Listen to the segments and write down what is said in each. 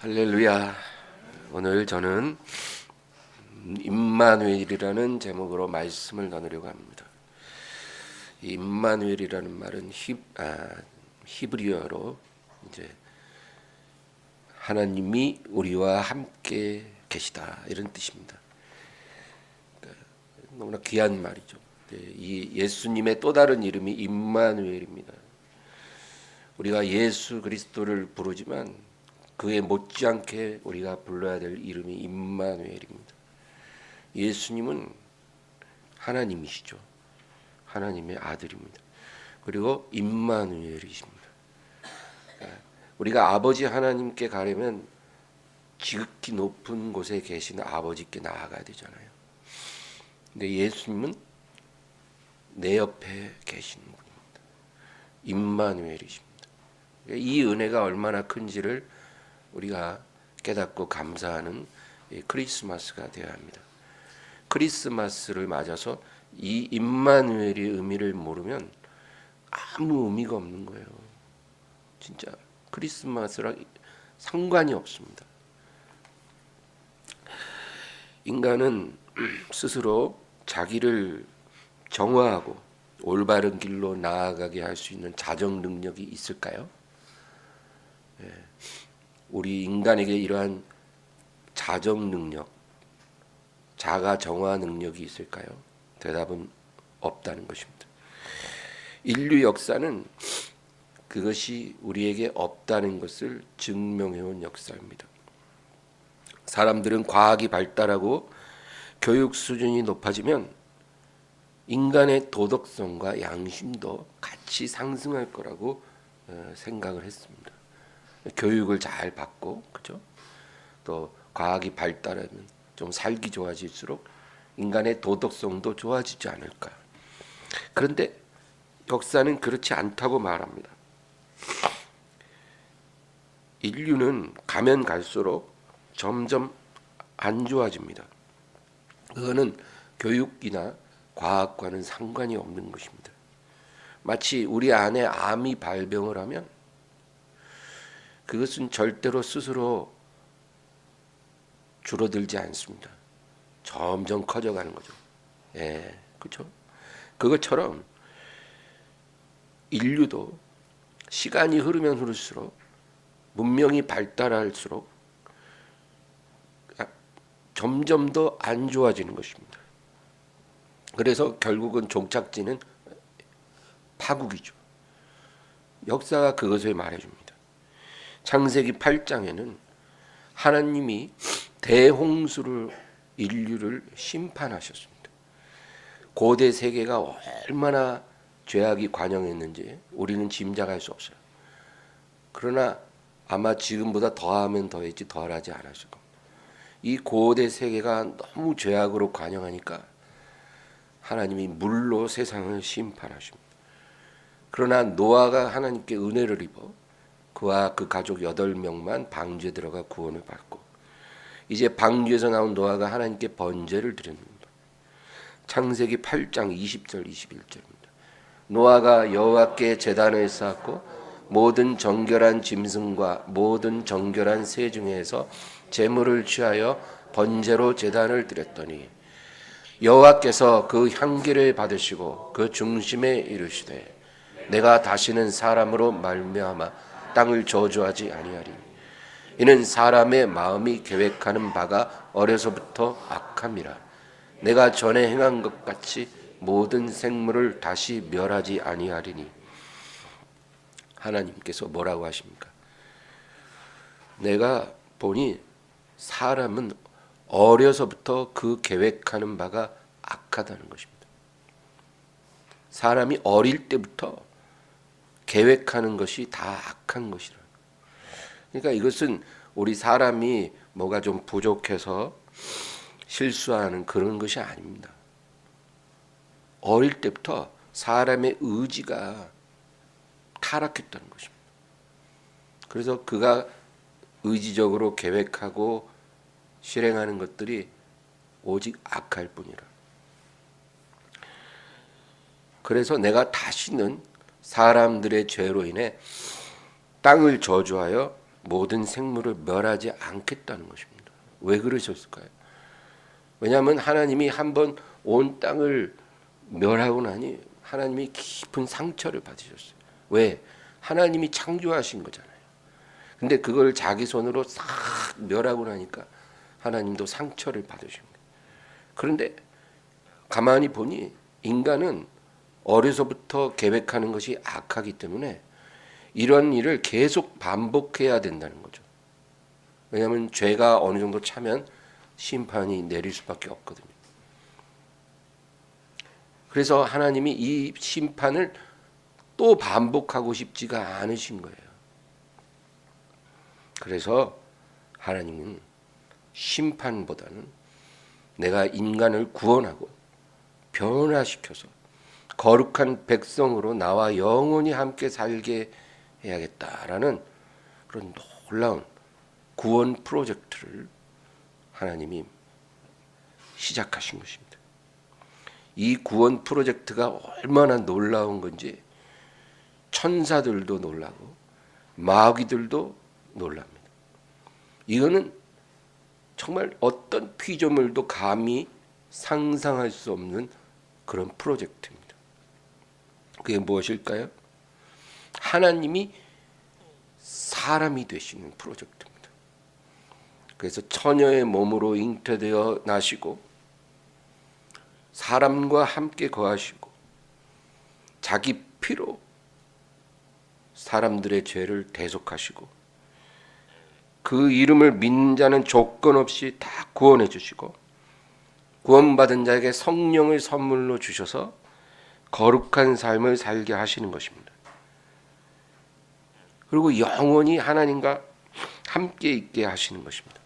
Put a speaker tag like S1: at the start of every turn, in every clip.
S1: 할렐루야. 오늘 저는 임마누엘이라는 제목으로 말씀을 나누려고 합니다. 이 임마누엘이라는 말은 히브리어로 이제 하나님이 우리와 함께 계시다 이런 뜻입니다. 그러니까 너무나 귀한 말이죠. 이 예수님의 또 다른 이름이 임마누엘입니다. 우리가 예수 그리스도를 부르지만 그에 못지않게 우리가 불러야 될 이름이 임마누엘입니다. 예수님은 하나님이시죠. 하나님의 아들입니다. 그리고 임마누엘이십니다. 우리가 아버지 하나님께 가려면 지극히 높은 곳에 계신 아버지께 나아가야 되잖아요. 근데 예수님은 내 옆에 계신 분입니다. 임마누엘이십니다. 이 은혜가 얼마나 큰지를 우리가 깨닫고 감사하는 크리스마스가 되어야 합니다. 크리스마스를 맞아서 이 임마누엘의 의미를 모르면 아무 의미가 없는 거예요. 진짜 크리스마스랑 상관이 없습니다. 인간은 스스로 자기를 정화하고 올바른 길로 나아가게 할 수 있는 자정 능력이 있을까요? 우리 인간에게 이러한 자정 능력, 자가 정화 능력이 있을까요? 대답은 없다는 것입니다. 인류 역사는 그것이 우리에게 없다는 것을 증명해온 역사입니다. 사람들은 과학이 발달하고 교육 수준이 높아지면 인간의 도덕성과 양심도 같이 상승할 거라고 생각을 했습니다. 교육을 잘 받고, 그죠? 또 과학이 발달하면 좀 살기 좋아질수록 인간의 도덕성도 좋아지지 않을까. 그런데 역사는 그렇지 않다고 말합니다. 인류는 가면 갈수록 점점 안 좋아집니다. 그거는 교육이나 과학과는 상관이 없는 것입니다. 마치 우리 안에 암이 발병을 하면 그것은 절대로 스스로 줄어들지 않습니다. 점점 커져가는 거죠. 그렇죠? 그것처럼 인류도 시간이 흐르면 흐를수록 문명이 발달할수록 점점 더 안 좋아지는 것입니다. 그래서 결국은 종착지는 파국이죠. 역사가 그것을 말해줍니다. 창세기 8장에는 하나님이 대홍수를 인류를 심판하셨습니다. 고대 세계가 얼마나 죄악이 관영했는지 우리는 짐작할 수 없어요. 그러나 아마 지금보다 더하면 더했지 덜하지 않았을 겁니다. 이 고대 세계가 너무 죄악으로 관영하니까 하나님이 물로 세상을 심판하십니다. 그러나 노아가 하나님께 은혜를 입어 그와 그 가족 8명만 방주에 들어가 구원을 받고 이제 방주에서 나온 노아가 하나님께 번제를 드립니다. 창세기 8장 20절 21절입니다. 노아가 여호와께 제단을 쌓고 모든 정결한 짐승과 모든 정결한 새 중에서 제물을 취하여 번제로 제단을 드렸더니 여호와께서 그 향기를 받으시고 그 중심에 이르시되 내가 다시는 사람으로 말미암아 땅을 저주하지 아니하리니 이는 사람의 마음이 계획하는 바가 어려서부터 악함이라. 내가 전에 행한 것 같이 모든 생물을 다시 멸하지 아니하리니. 하나님께서 뭐라고 하십니까? 내가 보니 사람은 어려서부터 그 계획하는 바가 악하다는 것입니다. 사람이 어릴 때부터 계획하는 것이 다 악한 것이라. 그러니까 이것은 우리 사람이 뭐가 좀 부족해서 실수하는 그런 것이 아닙니다. 어릴 때부터 사람의 의지가 타락했다는 것입니다. 그래서 그가 의지적으로 계획하고 실행하는 것들이 오직 악할 뿐이라. 그래서 내가 다시는 사람들의 죄로 인해 땅을 저주하여 모든 생물을 멸하지 않겠다는 것입니다. 왜 그러셨을까요? 왜냐하면 하나님이 한번 온 땅을 멸하고 나니 하나님이 깊은 상처를 받으셨어요. 왜? 하나님이 창조하신 거잖아요. 근데 그걸 자기 손으로 싹 멸하고 나니까 하나님도 상처를 받으신 거예요. 그런데 가만히 보니 인간은 어려서부터 계획하는 것이 악하기 때문에 이런 일을 계속 반복해야 된다는 거죠. 왜냐하면 죄가 어느 정도 차면 심판이 내릴 수밖에 없거든요. 그래서 하나님이 이 심판을 또 반복하고 싶지가 않으신 거예요. 그래서 하나님은 심판보다는 내가 인간을 구원하고 변화시켜서 거룩한 백성으로 나와 영원히 함께 살게 해야겠다라는 그런 놀라운 구원 프로젝트를 하나님이 시작하신 것입니다. 이 구원 프로젝트가 얼마나 놀라운 건지 천사들도 놀라고 마귀들도 놀랍니다. 이거는 정말 어떤 피조물도 감히 상상할 수 없는 그런 프로젝트입니다. 그게 무엇일까요? 하나님이 사람이 되시는 프로젝트입니다. 그래서 처녀의 몸으로 잉태되어 나시고 사람과 함께 거하시고 자기 피로 사람들의 죄를 대속하시고 그 이름을 믿는 자는 조건 없이 다 구원해 주시고 구원받은 자에게 성령을 선물로 주셔서 거룩한 삶을 살게 하시는 것입니다. 그리고 영원히 하나님과 함께 있게 하시는 것입니다.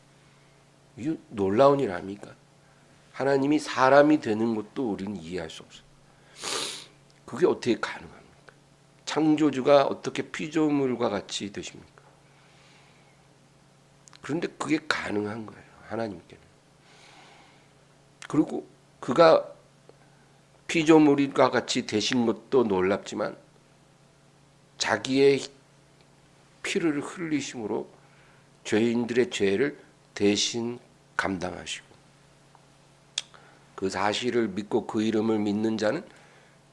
S1: 이게 놀라운 일 아닙니까? 하나님이 사람이 되는 것도 우리는 이해할 수 없어요. 그게 어떻게 가능합니까? 창조주가 어떻게 피조물과 같이 되십니까? 그런데 그게 가능한 거예요. 하나님께는. 그리고 그가 피조물과 같이 되신 것도 놀랍지만 자기의 피를 흘리심으로 죄인들의 죄를 대신 감당하시고 그 사실을 믿고 그 이름을 믿는 자는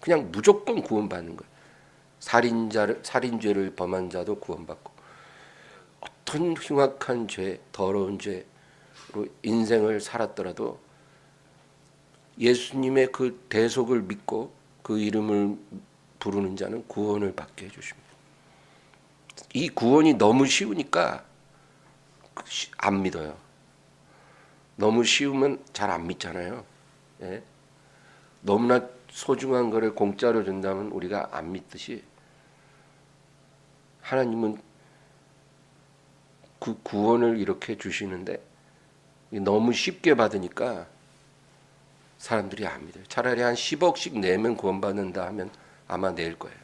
S1: 그냥 무조건 구원받는 거예요. 살인죄를 범한 자도 구원받고 어떤 흉악한 죄, 더러운 죄로 인생을 살았더라도 예수님의 그 대속을 믿고 그 이름을 부르는 자는 구원을 받게 해주십니다. 이 구원이 너무 쉬우니까 안 믿어요. 너무 쉬우면 잘 안 믿잖아요. 예? 너무나 소중한 거를 공짜로 준다면 우리가 안 믿듯이 하나님은 그 구원을 이렇게 주시는데 너무 쉽게 받으니까 사람들이 안 믿어요. 차라리 한 10억씩 내면 구원받는다 하면 아마 낼 거예요.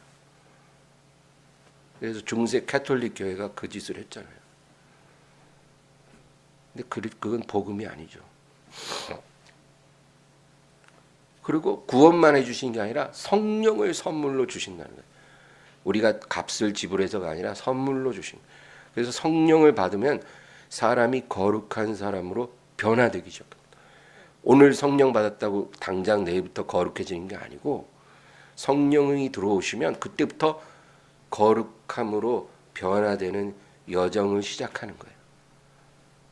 S1: 그래서 중세 캐톨릭 교회가 그 짓을 했잖아요. 근데 그건 복음이 아니죠. 그리고 구원만 해주신 게 아니라 성령을 선물로 주신다는 거예요. 우리가 값을 지불해서가 아니라 선물로 주신 거예요. 그래서 성령을 받으면 사람이 거룩한 사람으로 변화되기 시작합니다. 오늘 성령 받았다고 당장 내일부터 거룩해지는 게 아니고 성령이 들어오시면 그때부터 거룩함으로 변화되는 여정을 시작하는 거예요.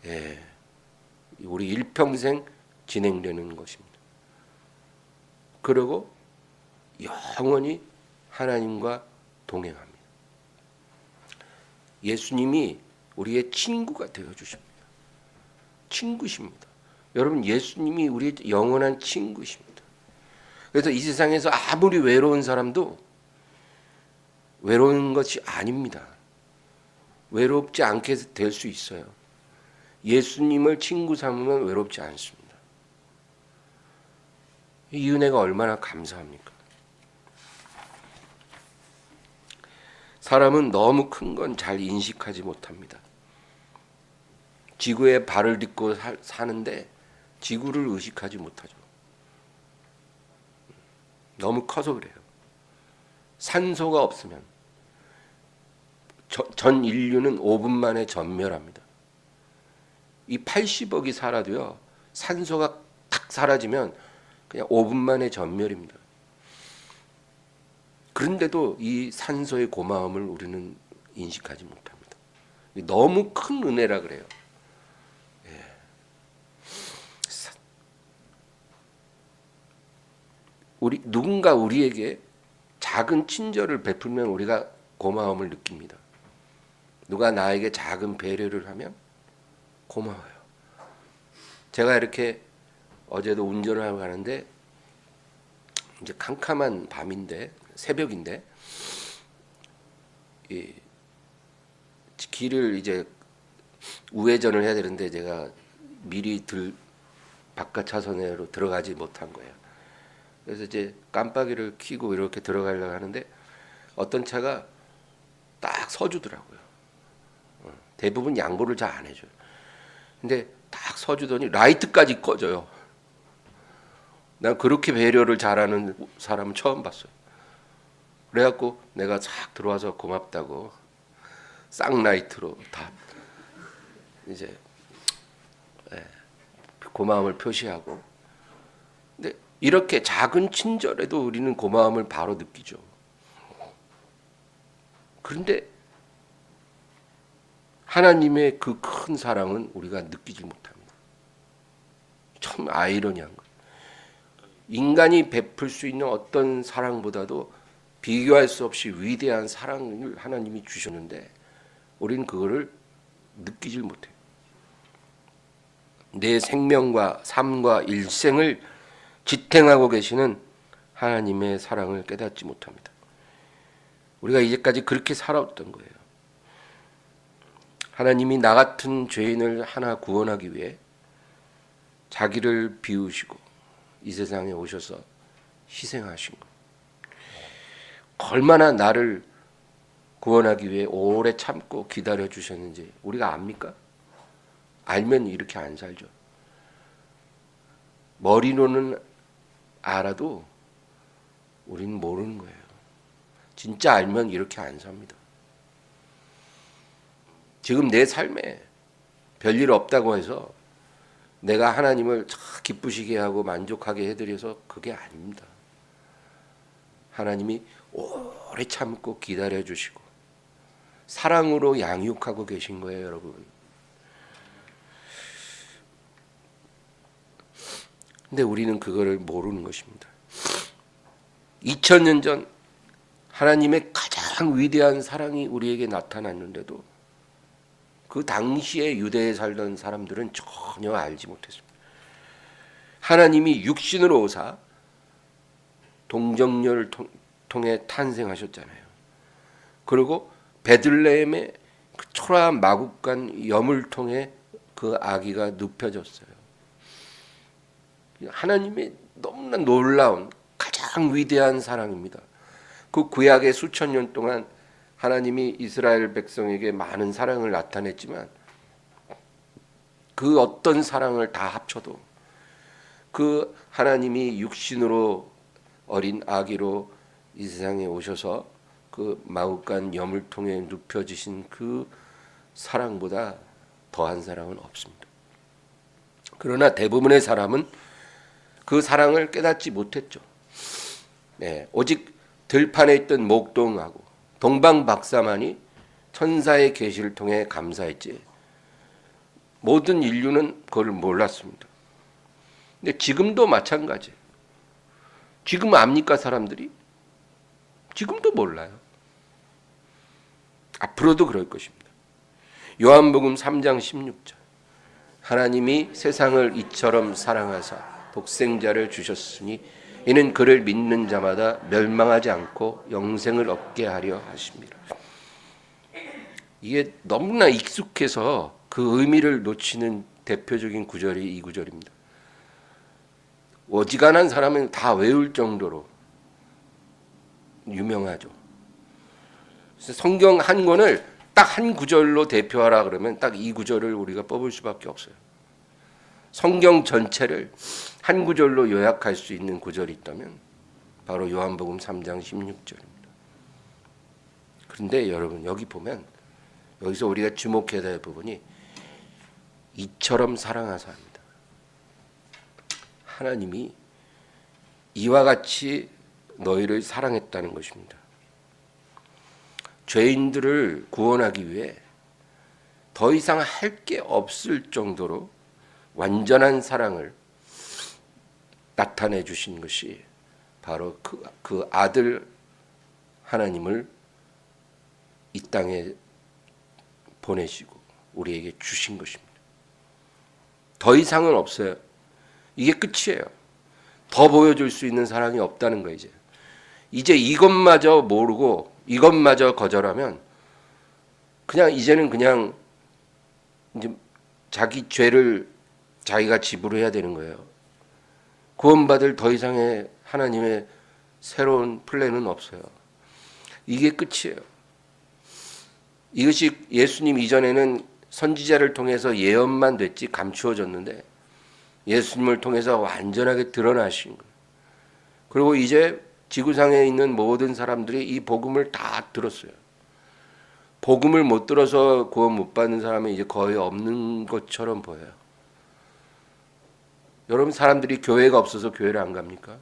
S1: 예, 우리 일평생 진행되는 것입니다. 그리고 영원히 하나님과 동행합니다. 예수님이 우리의 친구가 되어주십니다. 친구십니다. 여러분, 예수님이 우리의 영원한 친구십니다. 그래서 이 세상에서 아무리 외로운 사람도 외로운 것이 아닙니다. 외롭지 않게 될 수 있어요. 예수님을 친구 삼으면 외롭지 않습니다. 이 은혜가 얼마나 감사합니까? 사람은 너무 큰 건 잘 인식하지 못합니다. 지구에 발을 딛고 사는데 지구를 의식하지 못하죠. 너무 커서 그래요. 산소가 없으면 전 인류는 5분 만에 전멸합니다. 이 80억이 살아도요, 산소가 탁 사라지면 그냥 5분 만에 전멸입니다. 그런데도 이 산소의 고마움을 우리는 인식하지 못합니다. 너무 큰 은혜라 그래요. 예. 누군가 우리에게 작은 친절을 베풀면 우리가 고마움을 느낍니다. 누가 나에게 작은 배려를 하면 고마워요. 제가 이렇게 어제도 운전을 하고 가는데 이제 캄캄한 밤인데 새벽인데 이 길을 이제 우회전을 해야 되는데 제가 미리 바깥 차선으로 들어가지 못한 거예요. 그래서 이제 깜빡이를 켜고 이렇게 들어가려고 하는데 어떤 차가 딱 서주더라고요. 대부분 양보를 잘 안 해줘요. 근데 딱 서주더니 라이트까지 꺼져요. 난 그렇게 배려를 잘하는 사람은 처음 봤어요. 그래갖고 내가 싹 들어와서 고맙다고 쌍라이트로 다 이제 고마움을 표시하고. 근데 이렇게 작은 친절에도 우리는 고마움을 바로 느끼죠. 그런데 하나님의 그 큰 사랑은 우리가 느끼지 못합니다. 참 아이러니한 거예요. 인간이 베풀 수 있는 어떤 사랑보다도 비교할 수 없이 위대한 사랑을 하나님이 주셨는데 우리는 그거를 느끼질 못해요. 내 생명과 삶과 일생을 지탱하고 계시는 하나님의 사랑을 깨닫지 못합니다. 우리가 이제까지 그렇게 살아왔던 거예요. 하나님이 나 같은 죄인을 하나 구원하기 위해 자기를 비우시고 이 세상에 오셔서 희생하신 것. 얼마나 나를 구원하기 위해 오래 참고 기다려 주셨는지 우리가 압니까? 알면 이렇게 안 살죠. 머리로는 알아도 우리는 모르는 거예요. 진짜 알면 이렇게 안 삽니다. 지금 내 삶에 별일 없다고 해서 내가 하나님을 기쁘시게 하고 만족하게 해드려서 그게 아닙니다. 하나님이 오래 참고 기다려주시고 사랑으로 양육하고 계신 거예요, 여러분. 근데 우리는 그거를 모르는 것입니다. 2000년 전 하나님의 가장 위대한 사랑이 우리에게 나타났는데도 그 당시에 유대에 살던 사람들은 전혀 알지 못했습니다. 하나님이 육신으로 오사 동정녀를 통해 탄생하셨잖아요. 그리고 베들레헴의 그 초라한 마국간 염을 통해 그 아기가 눕혀졌어요. 하나님의 너무나 놀라운 가장 위대한 사랑입니다. 그 구약의 수천 년 동안 하나님이 이스라엘 백성에게 많은 사랑을 나타냈지만 그 어떤 사랑을 다 합쳐도 그 하나님이 육신으로 어린 아기로 이 세상에 오셔서 그 마국간 염을 통해 눕혀지신 그 사랑보다 더한 사랑은 없습니다. 그러나 대부분의 사람은 그 사랑을 깨닫지 못했죠. 오직 들판에 있던 목동하고 동방 박사만이 천사의 계시를 통해 감사했지 모든 인류는 그걸 몰랐습니다. 근데 지금도 마찬가지예요. 지금 압니까 사람들이? 지금도 몰라요. 앞으로도 그럴 것입니다. 요한복음 3장 16절 하나님이 세상을 이처럼 사랑하사 독생자를 주셨으니 이는 그를 믿는 자마다 멸망하지 않고 영생을 얻게 하려 하십니다. 이게 너무나 익숙해서 그 의미를 놓치는 대표적인 구절이 이 구절입니다. 어지간한 사람은 다 외울 정도로 유명하죠. 성경 한 권을 딱 한 구절로 대표하라 그러면 딱 이 구절을 우리가 뽑을 수밖에 없어요. 성경 전체를 한 구절로 요약할 수 있는 구절이 있다면 바로 요한복음 3장 16절입니다. 그런데 여러분 여기 보면 여기서 우리가 주목해야 될 부분이 이처럼 사랑하사 합니다. 하나님이 이와 같이 너희를 사랑했다는 것입니다. 죄인들을 구원하기 위해 더 이상 할 게 없을 정도로 완전한 사랑을 나타내 주신 것이 바로 그 아들 하나님을 이 땅에 보내시고 우리에게 주신 것입니다. 더 이상은 없어요. 이게 끝이에요. 더 보여줄 수 있는 사랑이 없다는 거예요. 이제 이것마저 모르고 이것마저 거절하면 그냥 이제는 그냥 이제 자기 죄를 자기가 지불해야 되는 거예요. 구원받을 더 이상의 하나님의 새로운 플랜은 없어요. 이게 끝이에요. 이것이 예수님 이전에는 선지자를 통해서 예언만 됐지 감추어졌는데 예수님을 통해서 완전하게 드러나신 거예요. 그리고 이제 지구상에 있는 모든 사람들이 이 복음을 다 들었어요. 복음을 못 들어서 구원 못 받는 사람은 이제 거의 없는 것처럼 보여요. 여러분, 사람들이 교회가 없어서 교회를 안 갑니까?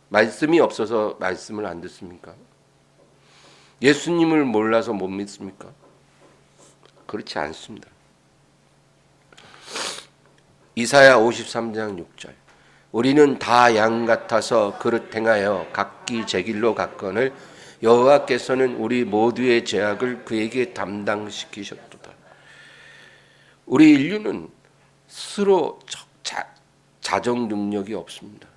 S1: 말씀이 없어서 말씀을 안 듣습니까? 예수님을 몰라서 못 믿습니까? 그렇지 않습니다. 이사야 53장 6절 우리는 다 양 같아서 그릇 행하여 각기 제 길로 갔거늘 여호와께서는 우리 모두의 죄악을 그에게 담당시키셨도다. 우리 인류는 스스로 자정 능력이 없습니다.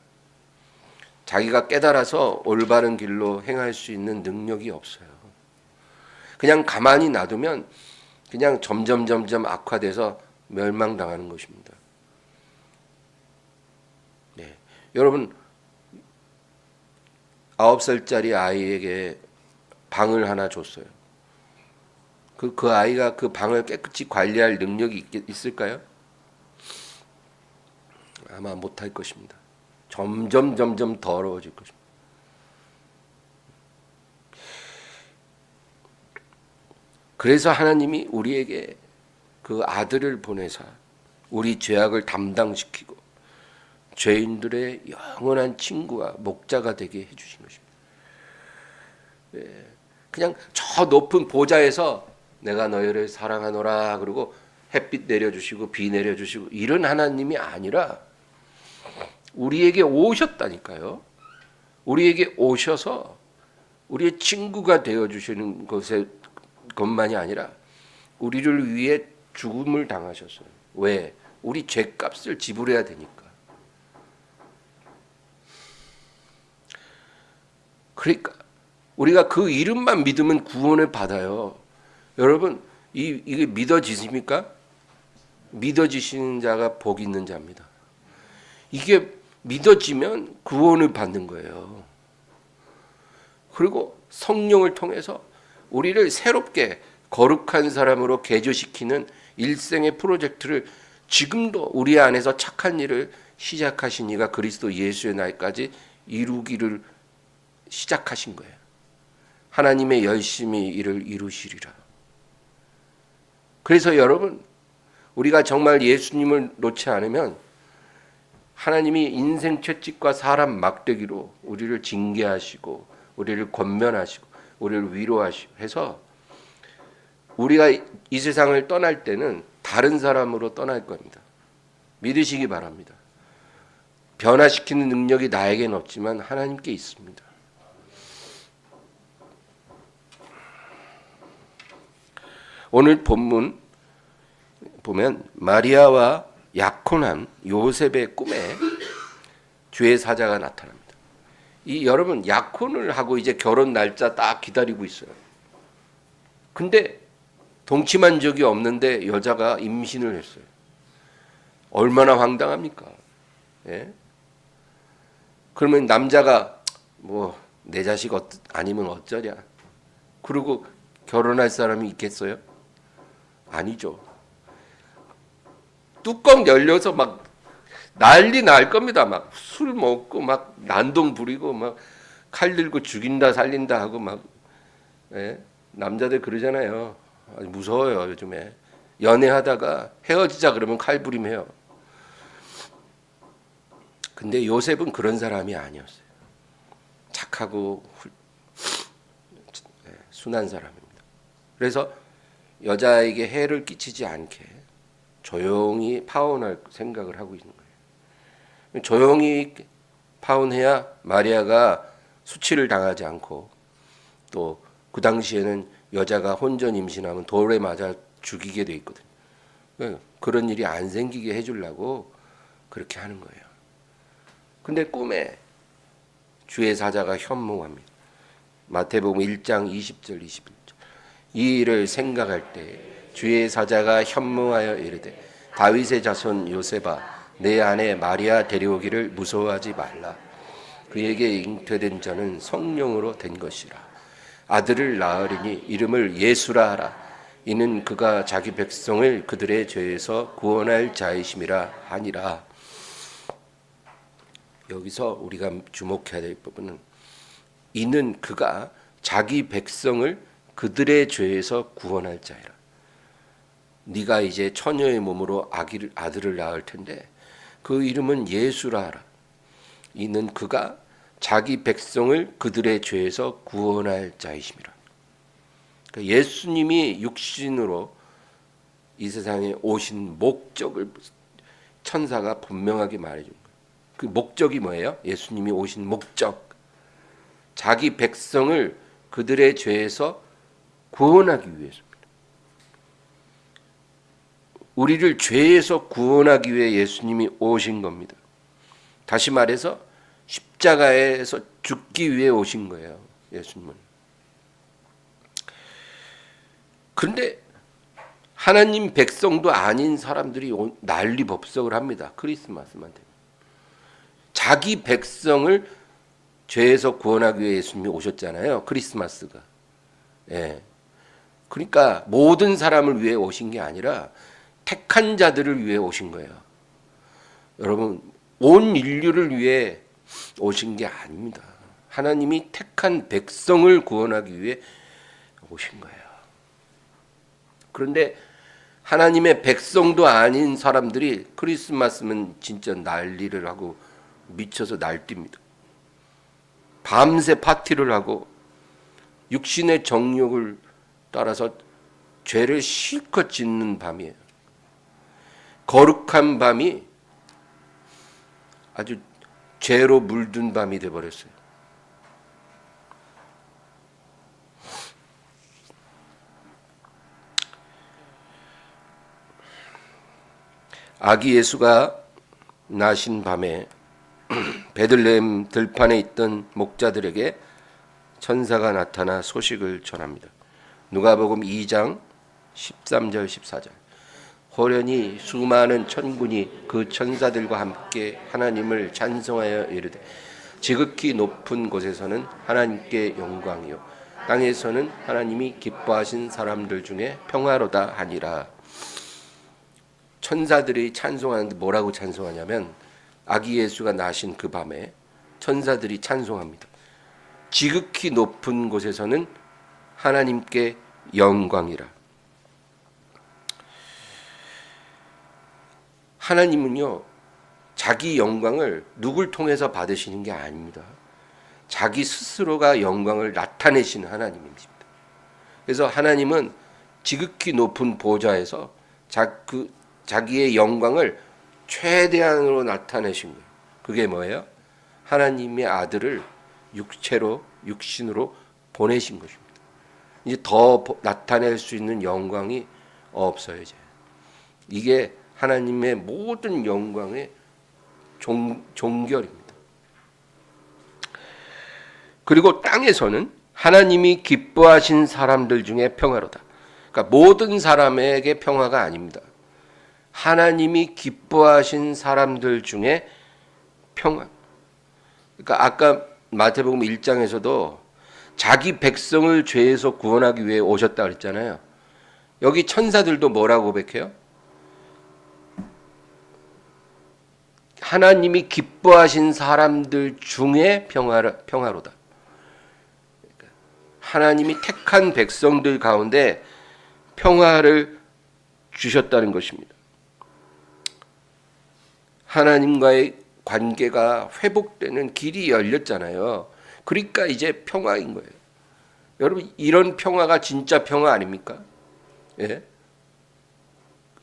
S1: 자기가 깨달아서 올바른 길로 행할 수 있는 능력이 없어요. 그냥 가만히 놔두면 그냥 점점 악화돼서 멸망당하는 것입니다. 네. 여러분, 9살짜리 아이에게 방을 하나 줬어요. 그 아이가 그 방을 깨끗이 관리할 능력이 있을까요? 아마 못할 것입니다. 점점 더러워질 것입니다. 그래서 하나님이 우리에게 그 아들을 보내사 우리 죄악을 담당시키고 죄인들의 영원한 친구와 목자가 되게 해주신 것입니다. 그냥 저 높은 보좌에서 내가 너희를 사랑하노라 그러고 햇빛 내려주시고 비 내려주시고 이런 하나님이 아니라 우리에게 오셨다니까요. 우리에게 오셔서 우리의 친구가 되어주시는 것만이 아니라 우리를 위해 죽음을 당하셨어요. 왜? 우리 죄값을 지불해야 되니까. 그러니까 우리가 그 이름만 믿으면 구원을 받아요. 여러분, 이게 믿어지십니까? 믿어지시는 자가 복 있는 자입니다. 이게 믿어지면 구원을 받는 거예요. 그리고 성령을 통해서 우리를 새롭게 거룩한 사람으로 개조시키는 일생의 프로젝트를 지금도 우리 안에서 착한 일을 시작하신 이가 그리스도 예수의 날까지 이루기를 시작하신 거예요. 하나님의 열심히 이를 이루시리라. 그래서 여러분, 우리가 정말 예수님을 놓지 않으면 하나님이 인생 채찍과 사람 막대기로 우리를 징계하시고 우리를 권면하시고 우리를 위로하시고 해서 우리가 이 세상을 떠날 때는 다른 사람으로 떠날 겁니다. 믿으시기 바랍니다. 변화시키는 능력이 나에게는 없지만 하나님께 있습니다. 오늘 본문 보면 마리아와 약혼한 요셉의 꿈에 주의 사자가 나타납니다. 이 여러분, 약혼을 하고 이제 결혼 날짜 딱 기다리고 있어요. 근데 동침한 적이 없는데 여자가 임신을 했어요. 얼마나 황당합니까? 예? 그러면 남자가 뭐 내 자식 아니면 어쩌냐? 그리고 결혼할 사람이 있겠어요? 아니죠. 뚜껑 열려서 막 난리 날 겁니다. 막 술 먹고 막 난동 부리고 막 칼 들고 죽인다 살린다 하고 막 예? 남자들 그러잖아요. 아주 무서워요. 요즘에 연애하다가 헤어지자 그러면 칼부림해요. 근데 요셉은 그런 사람이 아니었어요. 착하고 순한 사람입니다. 그래서 여자에게 해를 끼치지 않게 조용히 파혼할 생각을 하고 있는 거예요. 조용히 파혼해야 마리아가 수치를 당하지 않고, 또 그 당시에는 여자가 혼전 임신하면 돌에 맞아 죽이게 돼 있거든요. 그런 일이 안 생기게 해주려고 그렇게 하는 거예요. 근데 꿈에 주의 사자가 현몽합니다. 마태복음 1장 20절 21절. 이 일을 생각할 때 주의 사자가 현몽하여 이르되 다윗의 자손 요셉아 내 아내 마리아 데려오기를 무서워하지 말라. 그에게 잉태된 자는 성령으로 된 것이라. 아들을 낳으리니 이름을 예수라 하라. 이는 그가 자기 백성을 그들의 죄에서 구원할 자이심이라 하니라. 여기서 우리가 주목해야 될 부분은 이는 그가 자기 백성을 그들의 죄에서 구원할 자이라. 네가 이제 처녀의 몸으로 아들을 낳을 텐데 그 이름은 예수라 하라. 이는 그가 자기 백성을 그들의 죄에서 구원할 자이심이라. 그러니까 예수님이 육신으로 이 세상에 오신 목적을 천사가 분명하게 말해준 거예요. 그 목적이 뭐예요? 예수님이 오신 목적. 자기 백성을 그들의 죄에서 구원하기 위해서입니다. 우리를 죄에서 구원하기 위해 예수님이 오신 겁니다. 다시 말해서 십자가에서 죽기 위해 오신 거예요. 예수님은. 그런데 하나님 백성도 아닌 사람들이 난리법석을 합니다. 크리스마스만 되면. 자기 백성을 죄에서 구원하기 위해 예수님이 오셨잖아요. 크리스마스가. 예. 그러니까 모든 사람을 위해 오신 게 아니라 택한 자들을 위해 오신 거예요. 여러분, 온 인류를 위해 오신 게 아닙니다. 하나님이 택한 백성을 구원하기 위해 오신 거예요. 그런데 하나님의 백성도 아닌 사람들이 크리스마스면 진짜 난리를 하고 미쳐서 날뜁니다. 밤새 파티를 하고 육신의 정욕을 따라서 죄를 실컷 짓는 밤이에요. 거룩한 밤이 아주 죄로 물든 밤이 되어버렸어요. 아기 예수가 나신 밤에 베들레헴 들판에 있던 목자들에게 천사가 나타나 소식을 전합니다. 누가복음 2장 13절 14절. 호련히 수많은 천군이 그 천사들과 함께 하나님을 찬송하여 이르되 지극히 높은 곳에서는 하나님께 영광이요 땅에서는 하나님이 기뻐하신 사람들 중에 평화로다 하니라. 천사들이 찬송하는데 뭐라고 찬송하냐면 아기 예수가 나신 그 밤에 천사들이 찬송합니다. 지극히 높은 곳에서는 하나님께 영광이라. 하나님은요, 자기 영광을 누굴 통해서 받으시는 게 아닙니다. 자기 스스로가 영광을 나타내시는 하나님입니다. 그래서 하나님은 지극히 높은 보좌에서 자기의 영광을 최대한으로 나타내신 거예요. 그게 뭐예요? 하나님의 아들을 육신으로 보내신 것입니다. 이제 더 나타낼 수 있는 영광이 없어요. 이게 하나님의 모든 영광의 종결입니다. 그리고 땅에서는 하나님이 기뻐하신 사람들 중에 평화로다. 그러니까 모든 사람에게 평화가 아닙니다. 하나님이 기뻐하신 사람들 중에 평화. 그러니까 아까 마태복음 1장에서도 자기 백성을 죄에서 구원하기 위해 오셨다 그랬잖아요. 여기 천사들도 뭐라고 고백해요? 하나님이 기뻐하신 사람들 중에 평화로다. 하나님이 택한 백성들 가운데 평화를 주셨다는 것입니다. 하나님과의 관계가 회복되는 길이 열렸잖아요. 그러니까 이제 평화인 거예요. 여러분, 이런 평화가 진짜 평화 아닙니까? 예?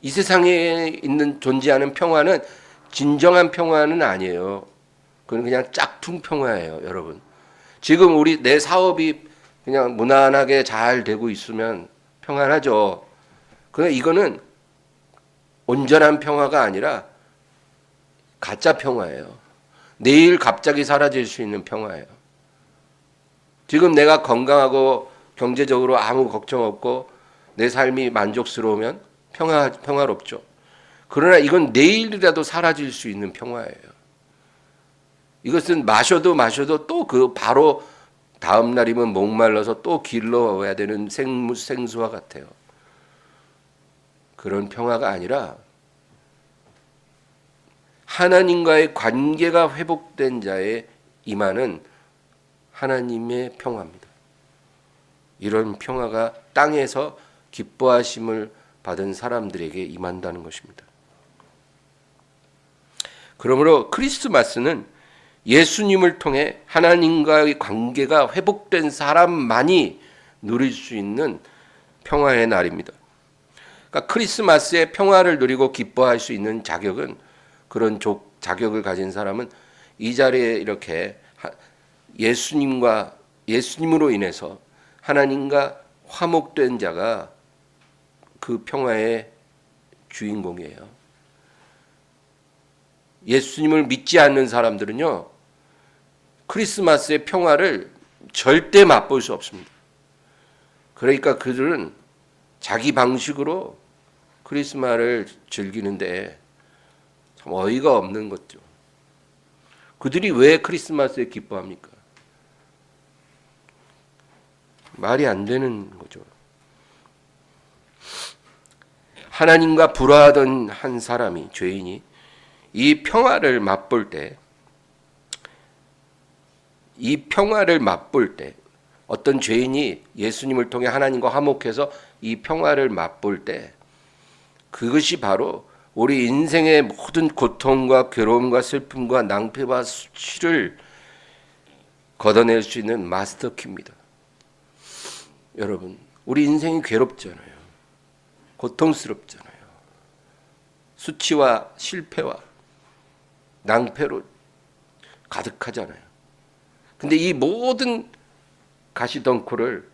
S1: 이 세상에 있는 존재하는 평화는 진정한 평화는 아니에요. 그건 그냥 짝퉁 평화예요, 여러분. 지금 내 사업이 그냥 무난하게 잘 되고 있으면 평안하죠. 그런데 이거는 온전한 평화가 아니라 가짜 평화예요. 내일 갑자기 사라질 수 있는 평화예요. 지금 내가 건강하고 경제적으로 아무 걱정 없고 내 삶이 만족스러우면 평화롭죠. 그러나 이건 내일이라도 사라질 수 있는 평화예요. 이것은 마셔도 또 바로 다음 날이면 목말라서 또 길러와야 되는 생수와 같아요. 그런 평화가 아니라 하나님과의 관계가 회복된 자의 임하는 하나님의 평화입니다. 이런 평화가 땅에서 기뻐하심을 받은 사람들에게 임한다는 것입니다. 그러므로 크리스마스는 예수님을 통해 하나님과의 관계가 회복된 사람만이 누릴 수 있는 평화의 날입니다. 그러니까 크리스마스에 평화를 누리고 기뻐할 수 있는 자격은, 그런 자격을 가진 사람은 이 자리에 이렇게 예수님으로 인해서 하나님과 화목된 자가 그 평화의 주인공이에요. 예수님을 믿지 않는 사람들은요, 크리스마스의 평화를 절대 맛볼 수 없습니다. 그러니까 그들은 자기 방식으로 크리스마스를 즐기는데 참 어이가 없는 거죠. 그들이 왜 크리스마스에 기뻐합니까? 말이 안 되는 거죠. 하나님과 불화하던 한 사람이, 죄인이 이 평화를 맛볼 때, 어떤 죄인이 예수님을 통해 하나님과 화목해서 이 평화를 맛볼 때, 그것이 바로 우리 인생의 모든 고통과 괴로움과 슬픔과 낭패와 수치를 걷어낼 수 있는 마스터키입니다. 여러분, 우리 인생이 괴롭잖아요. 고통스럽잖아요. 수치와 실패와 낭패로 가득하잖아요. 근데 이 모든 가시덩굴을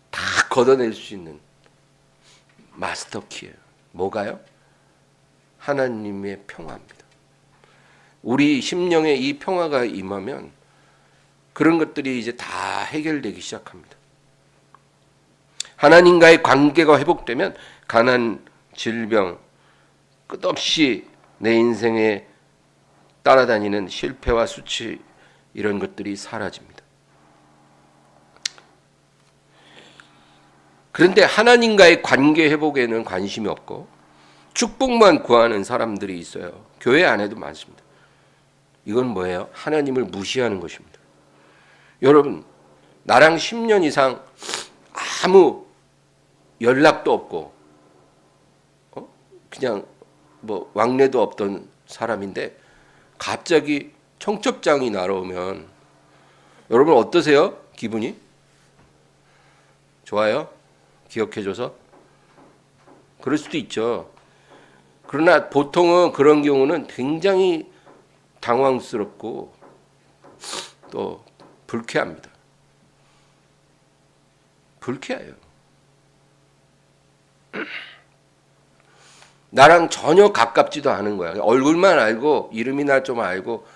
S1: 다 걷어낼 수 있는 마스터키예요. 뭐가요? 하나님의 평화입니다. 우리 심령에 이 평화가 임하면 그런 것들이 이제 다 해결되기 시작합니다. 하나님과의 관계가 회복되면 가난, 질병, 끝없이 내 인생에 따라다니는 실패와 수치, 이런 것들이 사라집니다. 그런데 하나님과의 관계 회복에는 관심이 없고 축복만 구하는 사람들이 있어요. 교회 안에도 많습니다. 이건 뭐예요? 하나님을 무시하는 것입니다. 여러분, 나랑 10년 이상 아무 연락도 없고 그냥 뭐 왕래도 없던 사람인데 갑자기 청첩장이 날아오면 여러분 어떠세요? 기분이? 좋아요? 기억해줘서? 그럴 수도 있죠. 그러나 보통은 그런 경우는 굉장히 당황스럽고 또 불쾌합니다. 불쾌해요. 나랑 전혀 가깝지도 않은 거야. 얼굴만 알고 이름이나 좀 알고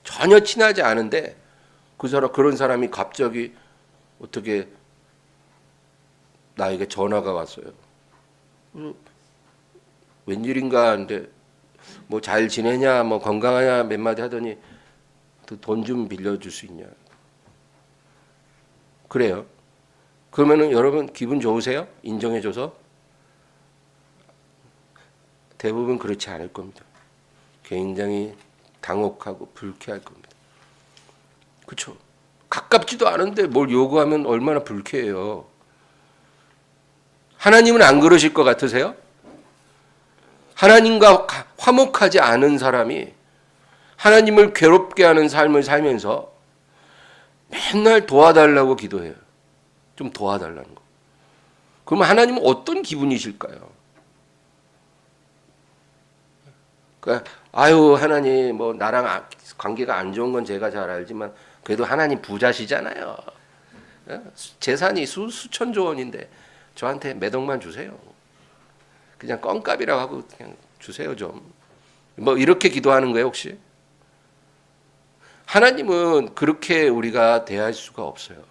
S1: 전혀 친하지 않은데 그런 사람이 갑자기 어떻게 나에게 전화가 왔어요. 웬일인가 하는데 뭐 잘 지내냐, 뭐 건강하냐 몇 마디 하더니 돈 좀 빌려줄 수 있냐. 그래요. 그러면은 여러분 기분 좋으세요? 인정해줘서? 대부분 그렇지 않을 겁니다. 굉장히 당혹하고 불쾌할 겁니다. 그렇죠? 가깝지도 않은데 뭘 요구하면 얼마나 불쾌해요. 하나님은 안 그러실 것 같으세요? 하나님과 화목하지 않은 사람이 하나님을 괴롭게 하는 삶을 살면서 맨날 도와달라고 기도해요. 좀 도와달라는 거. 그러면 하나님은 어떤 기분이실까요? 그러니까 아유 하나님 뭐 나랑 관계가 안 좋은 건 제가 잘 알지만 그래도 하나님 부자시잖아요. 재산이 수천조 원인데 저한테 몇 억만 주세요. 그냥 껌값이라고 하고 그냥 주세요 좀. 뭐 이렇게 기도하는 거예요 혹시? 하나님은 그렇게 우리가 대할 수가 없어요.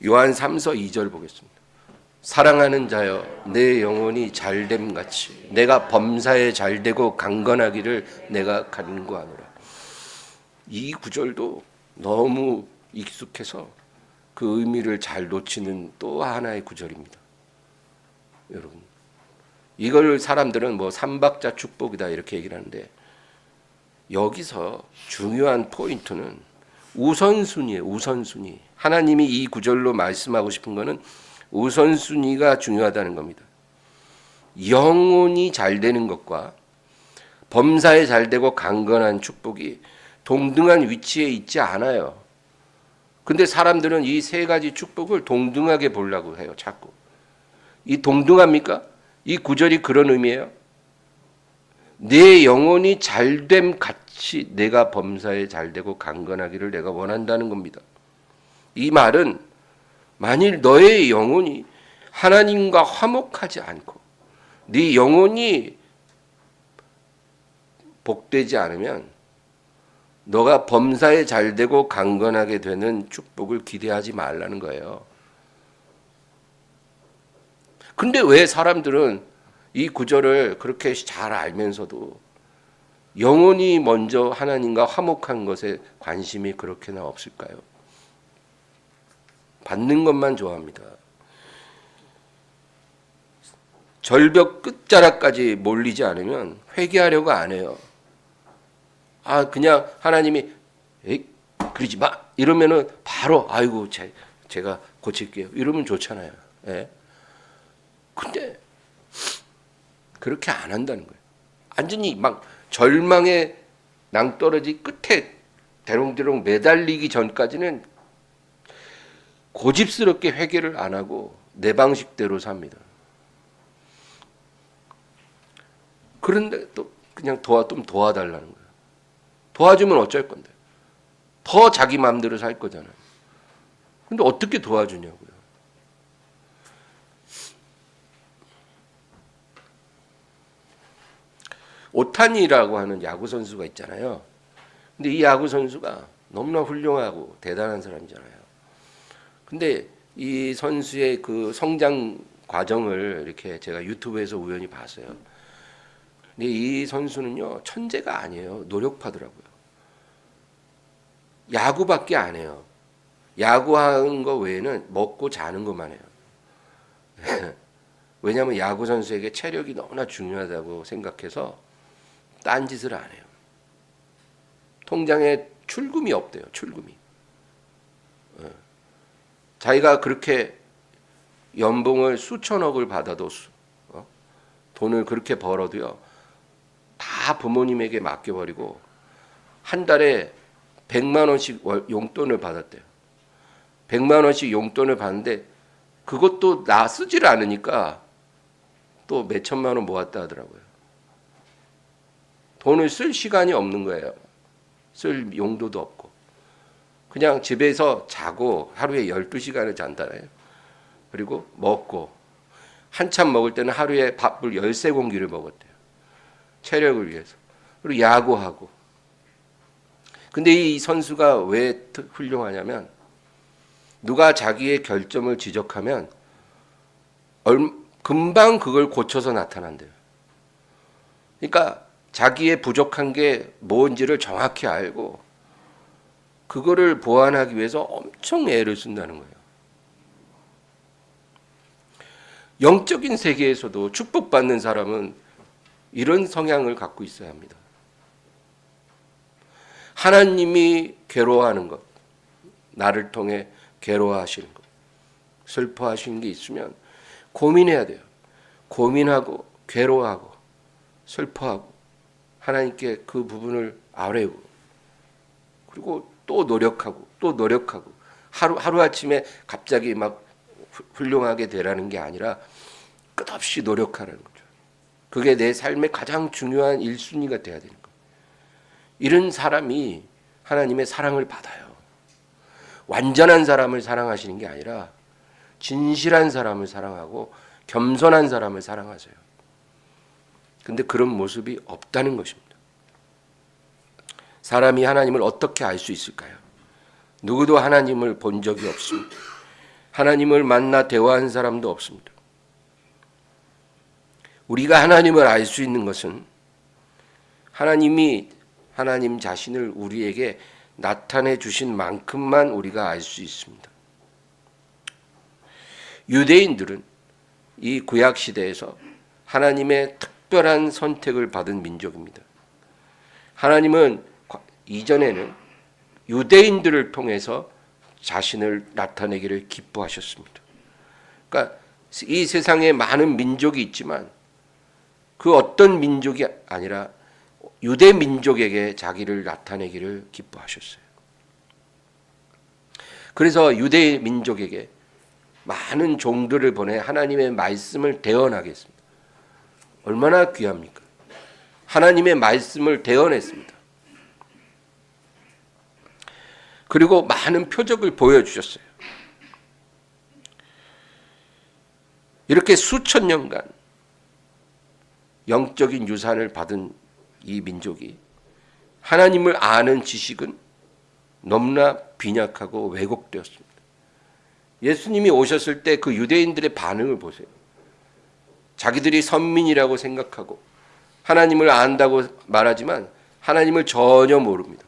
S1: 요한 3서 2절 보겠습니다. 사랑하는 자여 내 영혼이 잘됨 같이 내가 범사에 잘되고 강건하기를 내가 간구하노라. 이 구절도 너무 익숙해서 그 의미를 잘 놓치는 또 하나의 구절입니다. 여러분 이걸 사람들은 뭐 삼박자 축복이다 이렇게 얘기를 하는데 여기서 중요한 포인트는 우선순위예요. 우선순위. 하나님이 이 구절로 말씀하고 싶은 것은 우선순위가 중요하다는 겁니다. 영혼이 잘 되는 것과 범사에 잘 되고 강건한 축복이 동등한 위치에 있지 않아요. 근데 사람들은 이 세 가지 축복을 동등하게 보려고 해요. 자꾸. 이 동등합니까? 이 구절이 그런 의미예요. 내 영혼이 잘됨 같이 내가 범사에 잘되고 강건하기를 내가 원한다는 겁니다. 이 말은 만일 너의 영혼이 하나님과 화목하지 않고 네 영혼이 복되지 않으면 너가 범사에 잘되고 강건하게 되는 축복을 기대하지 말라는 거예요. 근데 왜 사람들은 이 구절을 그렇게 잘 알면서도 영혼이 먼저 하나님과 화목한 것에 관심이 그렇게나 없을까요? 받는 것만 좋아합니다. 절벽 끝자락까지 몰리지 않으면 회개하려고 안 해요. 그냥 하나님이 에이, 그러지 마 이러면은 바로 아이고 제가 고칠게요 이러면 좋잖아요. 예. 근데 그렇게 안 한다는 거예요. 완전히 막 절망의 낭떠러지 끝에 대롱대롱 매달리기 전까지는 고집스럽게 회개를 안 하고 내 방식대로 삽니다. 그런데 또 그냥 좀 도와달라는 거예요. 도와주면 어쩔 건데. 더 자기 마음대로 살 거잖아요. 근데 어떻게 도와주냐고요. 오타니라고 하는 야구 선수가 있잖아요. 근데 이 야구 선수가 너무나 훌륭하고 대단한 사람이잖아요. 근데 이 선수의 그 성장 과정을 이렇게 제가 유튜브에서 우연히 봤어요. 근데 이 선수는요, 천재가 아니에요. 노력파더라고요. 야구밖에 안 해요. 야구하는 거 외에는 먹고 자는 것만 해요. 왜냐하면 야구 선수에게 체력이 너무나 중요하다고 생각해서 딴짓을 안 해요. 통장에 출금이 없대요. 출금이. 자기가 그렇게 연봉을 수천억을 받아도 돈을 그렇게 벌어도요. 다 부모님에게 맡겨버리고 한 달에 100만 원씩 용돈을 받았대요. 100만 원씩 용돈을 받는데 그것도 나 쓰지를 않으니까 또 몇 천만 원 모았다 하더라고요. 돈을 쓸 시간이 없는 거예요. 쓸 용도도 없고. 그냥 집에서 자고 하루에 12시간을 잔다네요. 그리고 먹고 한참 먹을 때는 하루에 밥을 13공기를 먹었대요. 체력을 위해서. 그리고 야구하고. 근데 이 선수가 왜 훌륭하냐면 누가 자기의 결점을 지적하면 금방 그걸 고쳐서 나타난대요. 그러니까 자기의 부족한 게 뭔지를 정확히 알고 그거를 보완하기 위해서 엄청 애를 쓴다는 거예요. 영적인 세계에서도 축복받는 사람은 이런 성향을 갖고 있어야 합니다. 하나님이 괴로워하는 것, 나를 통해 괴로워하시는 것, 슬퍼하시는 게 있으면 고민해야 돼요. 고민하고 괴로워하고 슬퍼하고 하나님께 그 부분을 아뢰고, 그리고 또 노력하고 또 노력하고, 하루아침에 갑자기 막 훌륭하게 되라는 게 아니라 끝없이 노력하라는 거죠. 그게 내 삶의 가장 중요한 1순위가 돼야 되는 거예요. 이런 사람이 하나님의 사랑을 받아요. 완전한 사람을 사랑하시는 게 아니라 진실한 사람을 사랑하고 겸손한 사람을 사랑하세요. 근데 그런 모습이 없다는 것입니다. 사람이 하나님을 어떻게 알 수 있을까요? 누구도 하나님을 본 적이 없습니다. 하나님을 만나 대화한 사람도 없습니다. 우리가 하나님을 알 수 있는 것은 하나님이 하나님 자신을 우리에게 나타내 주신 만큼만 우리가 알 수 있습니다. 유대인들은 이 구약 시대에서 하나님의 특별한 선택을 받은 민족입니다. 하나님은 이전에는 유대인들을 통해서 자신을 나타내기를 기뻐하셨습니다. 그러니까 이 세상에 많은 민족이 있지만 그 어떤 민족이 아니라 유대 민족에게 자기를 나타내기를 기뻐하셨어요. 그래서 유대 민족에게 많은 종들을 보내 하나님의 말씀을 대언하게 했습니다. 얼마나 귀합니까? 하나님의 말씀을 대언했습니다. 그리고 많은 표적을 보여주셨어요. 이렇게 수천 년간 영적인 유산을 받은 이 민족이 하나님을 아는 지식은 너무나 빈약하고 왜곡되었습니다. 예수님이 오셨을 때 그 유대인들의 반응을 보세요. 자기들이 선민이라고 생각하고 하나님을 안다고 말하지만 하나님을 전혀 모릅니다.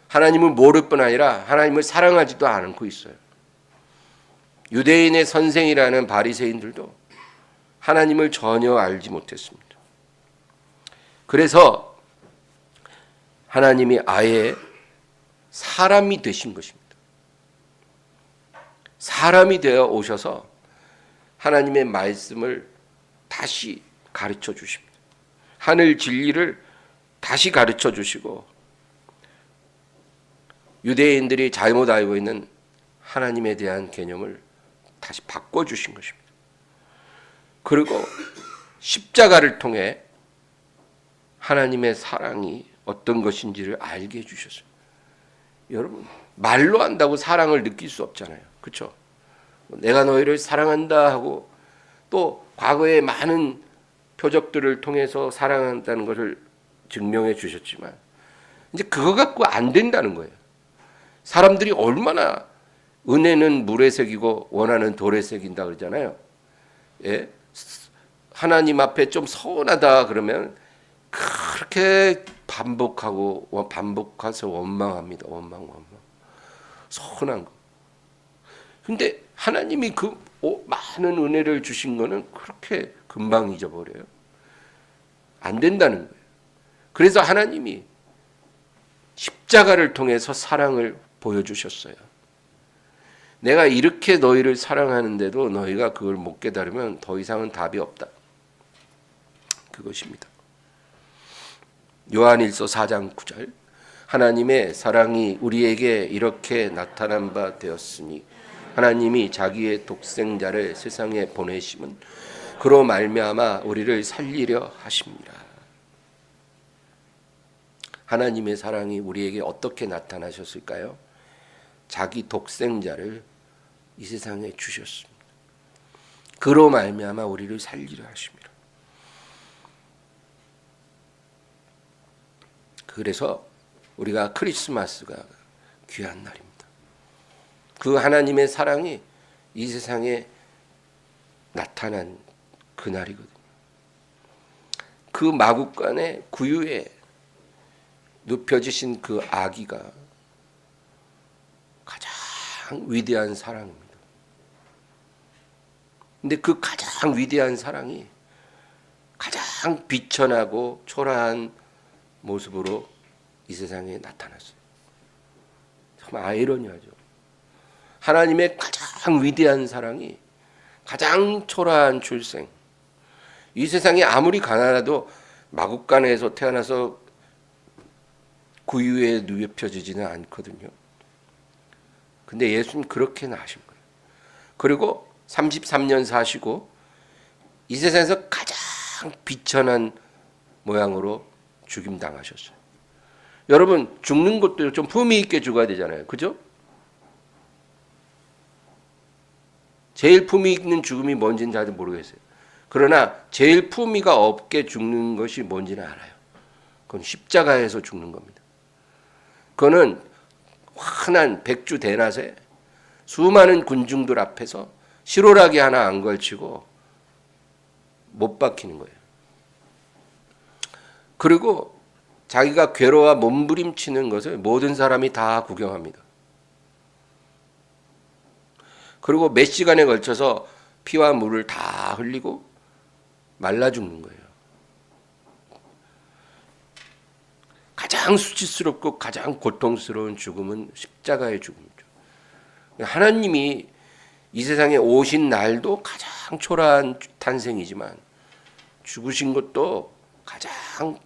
S1: 하나님을 모를 뿐 아니라 하나님을 사랑하지도 않고 있어요. 유대인의 선생이라는 바리새인들도 하나님을 전혀 알지 못했습니다. 그래서 하나님이 아예 사람이 되신 것입니다. 사람이 되어 오셔서 하나님의 말씀을 다시 가르쳐 주십니다. 하늘 진리를 다시 가르쳐 주시고 유대인들이 잘못 알고 있는 하나님에 대한 개념을 다시 바꿔주신 것입니다. 그리고 십자가를 통해 하나님의 사랑이 어떤 것인지를 알게 해주셨어요. 여러분, 말로 한다고 사랑을 느낄 수 없잖아요. 그렇죠? 내가 너희를 사랑한다 하고 또 과거의 많은 표적들을 통해서 사랑한다는 것을 증명해 주셨지만 이제 그거 갖고 안 된다는 거예요. 사람들이 얼마나 은혜는 물의 색이고 원하는 돌의 색인다 그러잖아요. 예? 하나님 앞에 좀 서운하다 그러면 그렇게 반복해서 원망합니다. 원망. 서운한 거. 근데 하나님이 그 많은 은혜를 주신 거는 그렇게 금방 잊어버려요. 안 된다는 거예요. 그래서 하나님이 십자가를 통해서 사랑을 보여주셨어요. 내가 이렇게 너희를 사랑하는데도 너희가 그걸 못 깨달으면 더 이상은 답이 없다. 그것입니다. 요한일서 4장 9절 하나님의 사랑이 우리에게 이렇게 나타난 바 되었으니 하나님이 자기의 독생자를 세상에 보내심은 그로 말미암아 우리를 살리려 하십니다. 하나님의 사랑이 우리에게 어떻게 나타나셨을까요? 자기 독생자를 이 세상에 주셨습니다. 그로 말미암아 우리를 살리려 하십니다. 그래서 우리가 크리스마스가 귀한 날입니다. 그 하나님의 사랑이 이 세상에 나타난 그날이거든요. 그 마구간의 구유에 눕혀지신 그 아기가 가장 위대한 사랑입니다. 근데 그 가장 위대한 사랑이 가장 비천하고 초라한 모습으로 이 세상에 나타났어요. 참 아이러니하죠. 하나님의 가장 위대한 사랑이 가장 초라한 출생. 이 세상이 아무리 가난해도 마국간에서 태어나서 구유에 누벼펴지지는 않거든요. 근데 예수님 그렇게 나신 거예요. 그리고 33년 사시고 이 세상에서 가장 비천한 모양으로 죽임당하셨어요. 여러분, 죽는 것도 좀 품위 있게 죽어야 되잖아요. 그죠? 제일 품위 있는 죽음이 뭔지는 잘 모르겠어요. 그러나 제일 품위가 없게 죽는 것이 뭔지는 알아요. 그건 십자가에서 죽는 겁니다. 그거는 환한 백주 대낮에 수많은 군중들 앞에서 실오라기 하나 안 걸치고 못 박히는 거예요. 그리고 자기가 괴로워 몸부림치는 것을 모든 사람이 다 구경합니다. 그리고 몇 시간에 걸쳐서 피와 물을 다 흘리고 말라 죽는 거예요. 가장 수치스럽고 가장 고통스러운 죽음은 십자가의 죽음이죠. 하나님이 이 세상에 오신 날도 가장 초라한 탄생이지만 죽으신 것도 가장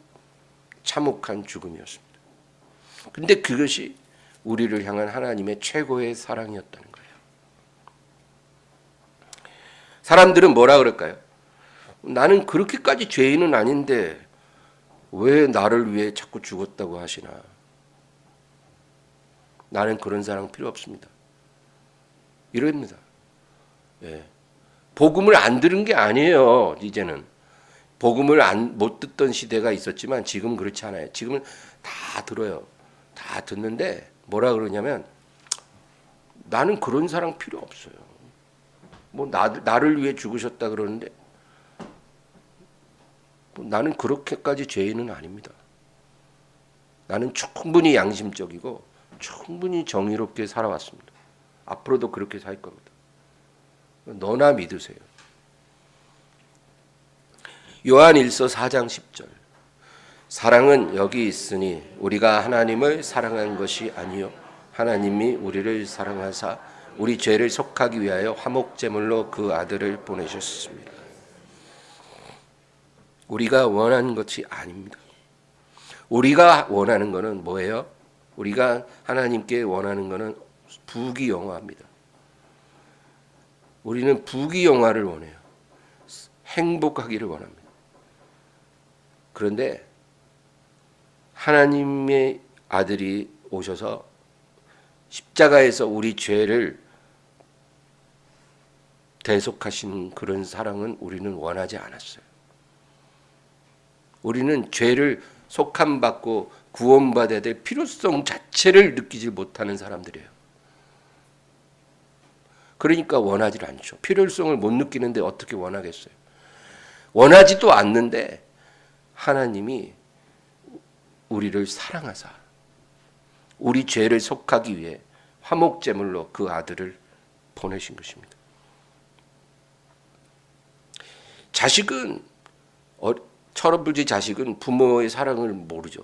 S1: 참혹한 죽음이었습니다. 근데 그것이 우리를 향한 하나님의 최고의 사랑이었다는 거예요. 사람들은 뭐라 그럴까요? 나는 그렇게까지 죄인은 아닌데 왜 나를 위해 자꾸 죽었다고 하시나? 나는 그런 사랑 필요 없습니다. 이럽니다. 예. 복음을 안 들은 게 아니에요. 이제는 복음을 못 듣던 시대가 있었지만 지금 그렇지 않아요. 지금은 다 들어요. 다 듣는데 뭐라 그러냐면 나는 그런 사랑 필요 없어요. 뭐 나를 위해 죽으셨다 그러는데 나는 그렇게까지 죄인은 아닙니다. 나는 충분히 양심적이고 충분히 정의롭게 살아왔습니다. 앞으로도 그렇게 살 겁니다. 너나 믿으세요. 요한일서 4장 10절. 사랑은 여기 있으니 우리가 하나님을 사랑한 것이 아니요 하나님이 우리를 사랑하사 우리 죄를 속하기 위하여 화목제물로 그 아들을 보내셨습니다. 우리가 원하는 것이 아닙니다. 우리가 원하는 것은 뭐예요? 우리가 하나님께 원하는 것은 부귀영화입니다. 우리는 부귀영화를 원해요. 행복하기를 원합니다. 그런데 하나님의 아들이 오셔서 십자가에서 우리 죄를 대속하시는 그런 사랑은 우리는 원하지 않았어요. 우리는 죄를 속함받고 구원받아야 될 필요성 자체를 느끼지 못하는 사람들이에요. 그러니까 원하지 않죠. 필요성을 못 느끼는데 어떻게 원하겠어요. 원하지도 않는데 하나님이 우리를 사랑하사 우리 죄를 속하기 위해 화목제물로 그 아들을 보내신 것입니다. 자식은 철없이 자식은 부모의 사랑을 모르죠.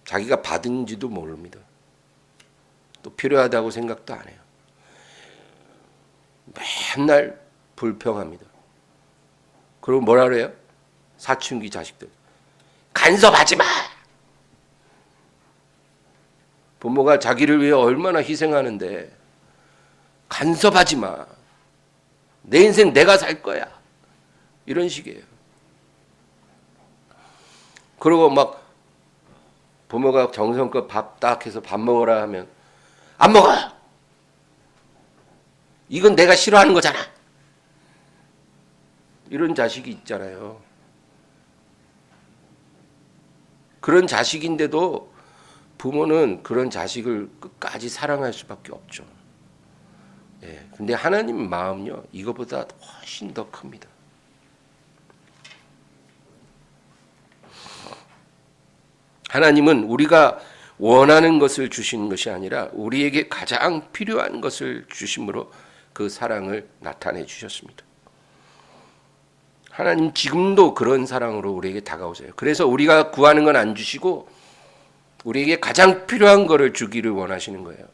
S1: 자기가 받은지도 모릅니다. 또 필요하다고 생각도 안 해요. 맨날 불평합니다. 그리고 뭐라 그래요? 사춘기 자식들. 간섭하지 마! 부모가 자기를 위해 얼마나 희생하는데 간섭하지 마. 내 인생 내가 살 거야. 이런 식이에요. 그리고 막 부모가 정성껏 밥 딱 해서 밥 먹으라 하면 안 먹어. 이건 내가 싫어하는 거잖아. 이런 자식이 있잖아요. 그런 자식인데도 부모는 그런 자식을 끝까지 사랑할 수밖에 없죠. 예, 근데 하나님 마음은요, 이거보다 훨씬 더 큽니다. 하나님은 우리가 원하는 것을 주시는 것이 아니라 우리에게 가장 필요한 것을 주심으로 그 사랑을 나타내 주셨습니다. 하나님 지금도 그런 사랑으로 우리에게 다가오세요. 그래서 우리가 구하는 건 안 주시고 우리에게 가장 필요한 것을 주기를 원하시는 거예요.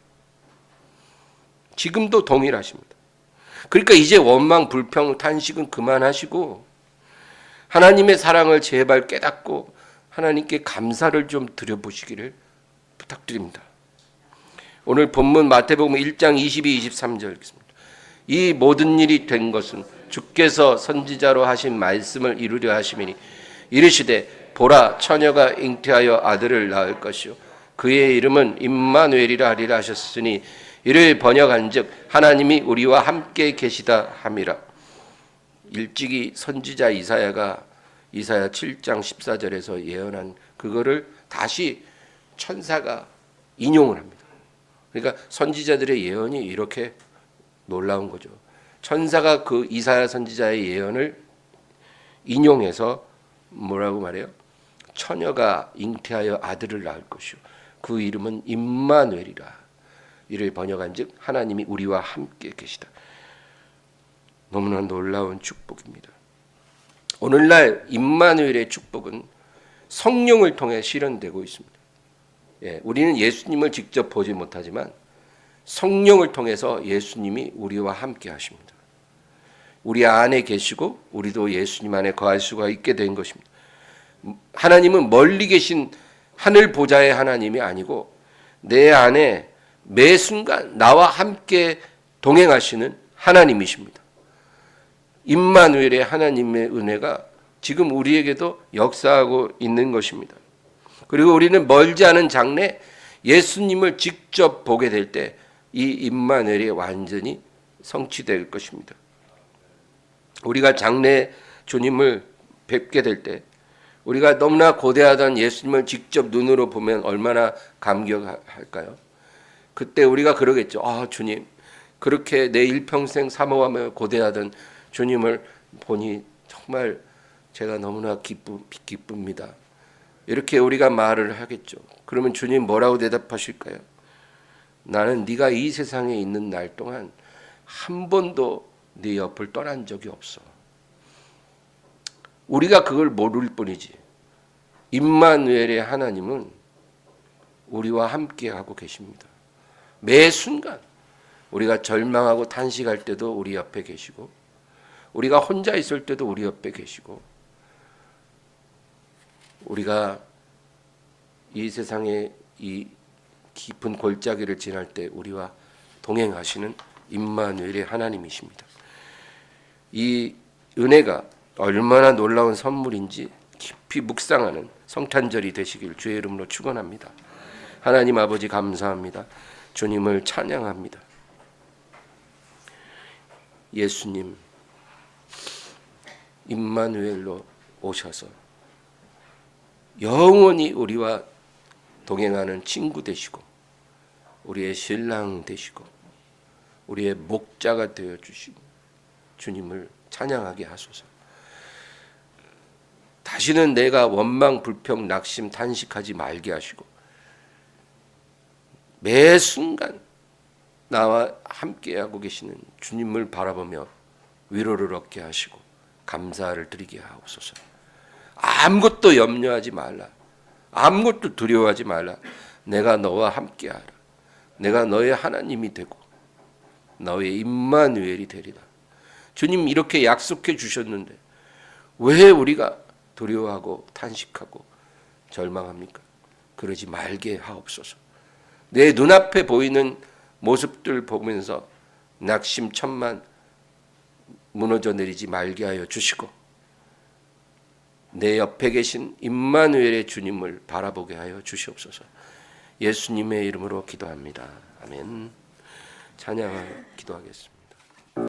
S1: 지금도 동일하십니다. 그러니까 이제 원망, 불평, 탄식은 그만하시고 하나님의 사랑을 제발 깨닫고 하나님께 감사를 좀 드려보시기를 부탁드립니다. 오늘 본문 마태복음 1장 22, 23절 읽습니다. 이 모든 일이 된 것은 주께서 선지자로 하신 말씀을 이루려 하심이니 이르시되 보라 처녀가 잉태하여 아들을 낳을 것이요 그의 이름은 임마누엘이라 하리라 하셨으니 이를 번역한즉 하나님이 우리와 함께 계시다 함이라. 일찍이 선지자 이사야가 이사야 7장 14절에서 예언한 그거를 다시 천사가 인용을 합니다. 그러니까 선지자들의 예언이 이렇게 놀라운 거죠. 천사가 그 이사야 선지자의 예언을 인용해서 뭐라고 말해요? 처녀가 잉태하여 아들을 낳을 것이요 그 이름은 임마누엘이라. 이를 번역한즉 하나님이 우리와 함께 계시다. 너무나 놀라운 축복입니다. 오늘날 임마누엘의 축복은 성령을 통해 실현되고 있습니다. 우리는 예수님을 직접 보지 못하지만 성령을 통해서 예수님이 우리와 함께 하십니다. 우리 안에 계시고 우리도 예수님 안에 거할 수가 있게 된 것입니다. 하나님은 멀리 계신 하늘 보좌의 하나님이 아니고 내 안에 매 순간 나와 함께 동행하시는 하나님이십니다. 임마누엘의 하나님의 은혜가 지금 우리에게도 역사하고 있는 것입니다. 그리고 우리는 멀지 않은 장래 예수님을 직접 보게 될 때 이 임마누엘이 완전히 성취될 것입니다. 우리가 장래 주님을 뵙게 될 때 우리가 너무나 고대하던 예수님을 직접 눈으로 보면 얼마나 감격할까요? 그때 우리가 그러겠죠. 주님, 그렇게 내 일평생 사모하며 고대하던 주님을 보니 정말 제가 너무나 기쁩니다. 이렇게 우리가 말을 하겠죠. 그러면 주님 뭐라고 대답하실까요? 나는 네가 이 세상에 있는 날 동안 한 번도 네 옆을 떠난 적이 없어. 우리가 그걸 모를 뿐이지. 임마누엘의 하나님은 우리와 함께 하고 계십니다. 매 순간 우리가 절망하고 탄식할 때도 우리 옆에 계시고 우리가 혼자 있을 때도 우리 옆에 계시고 우리가 이 세상의 이 깊은 골짜기를 지날 때 우리와 동행하시는 임마누엘의 하나님이십니다. 이 은혜가 얼마나 놀라운 선물인지 깊이 묵상하는 성탄절이 되시길 주의 이름으로 축원합니다. 하나님 아버지 감사합니다. 주님을 찬양합니다. 예수님 임마누엘로 오셔서 영원히 우리와 동행하는 친구 되시고 우리의 신랑 되시고 우리의 목자가 되어 주시고 주님을 찬양하게 하소서. 다시는 내가 원망, 불평, 낙심, 탄식하지 말게 하시고 매 순간 나와 함께하고 계시는 주님을 바라보며 위로를 얻게 하시고 감사를 드리게 하옵소서. 아무것도 염려하지 말라. 아무것도 두려워하지 말라. 내가 너와 함께하라. 내가 너의 하나님이 되고 너의 임마누엘이 되리라. 주님 이렇게 약속해 주셨는데 왜 우리가 두려워하고 탄식하고 절망합니까? 그러지 말게 하옵소서. 내 눈앞에 보이는 모습들 보면서 낙심천만 무너져 내리지 말게 하여 주시고 내 옆에 계신 임마누엘의 주님을 바라보게 하여 주시옵소서. 예수님의 이름으로 기도합니다. 아멘. 찬양을 기도하겠습니다.